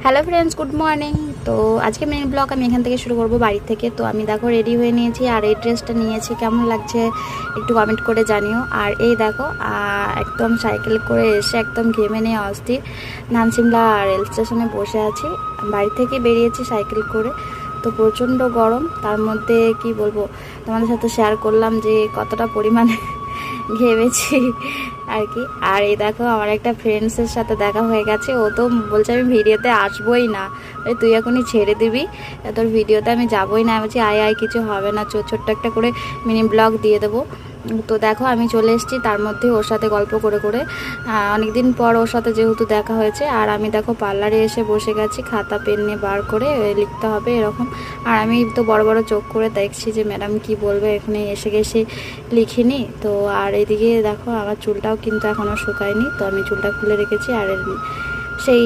Hello friends, good morning. তো আজকে mini blog আমি এখান থেকে শুরু করব, বাড়ি থেকে। তো আমি দেখো রেডি হয়ে নিয়েছি, আর এই ড্রেসটা নিয়েছি, কেমন লাগছে একটু কমেন্ট করে জানিও। আর এই দেখো একদম সাইকেল করে এসে একদম ঘেমে নিয়ে অস্থির নামসিমলা রেল স্টেশনে বসে আছি। বাড়ি থেকে বেরিয়েছি সাইকেল করে, তো প্রচণ্ড গরম। তার মধ্যে কি বলবো, তোমাদের সাথে শেয়ার করলাম যে কতটা পরিমাণে ঘেমেছি আর কি। আর এই দেখো আমার একটা ফ্রেন্ডসের সাথে দেখা হয়ে গেছে, ও তো বলছে আমি ভিডিওতে আসবোই না, তুই এখনই ছেড়ে দিবি, তোর ভিডিওতে আমি যাবোই না। আমি বলছি আয় আয়, কিছু হবে না, ছোট্ট একটা করে মিনি ব্লগ দিয়ে দেবো। তো দেখো আমি চলে এসেছি, তার মধ্যে ওর সাথে গল্প করে করে অনেকদিন পর ওর সাথে যেহেতু দেখা হয়েছে। আর আমি দেখো পার্লারে এসে বসে গেছি, খাতা পেন নিয়ে বার করে লিখতে হবে এরকম। আর আমি তো বড় বড় চোখ করে দেখছি যে ম্যাডাম কি বলবে, এখানে এসে গেছে লিখিনি তো। আর এদিকে দেখো আমার চুলটাও কিন্তু এখনও শুকায়নি, তো আমি চুলটা খুলে রেখেছি। আর সেই